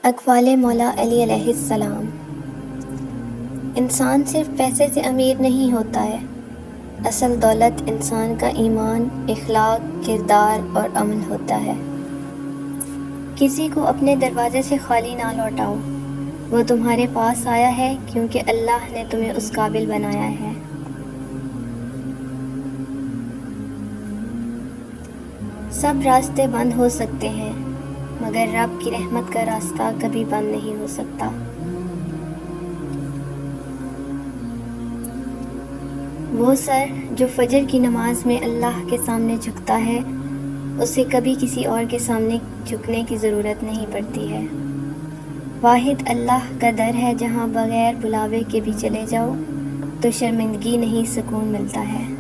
اقوال مولا علی علیہ السلام۔ انسان صرف پیسے سے امیر نہیں ہوتا ہے، اصل دولت انسان کا ایمان، اخلاق، کردار اور عمل ہوتا ہے۔ کسی کو اپنے دروازے سے خالی نہ لوٹاؤ، وہ تمہارے پاس آیا ہے کیونکہ اللہ نے تمہیں اس قابل بنایا ہے۔ سب راستے بند ہو سکتے ہیں مگر رب کی رحمت کا راستہ کبھی بند نہیں ہو سکتا۔ وہ سر جو فجر کی نماز میں اللہ کے سامنے جھکتا ہے، اسے کبھی کسی اور کے سامنے جھکنے کی ضرورت نہیں پڑتی ہے۔ واحد اللہ کا در ہے جہاں بغیر بلاوے کے بھی چلے جاؤ تو شرمندگی نہیں سکون ملتا ہے۔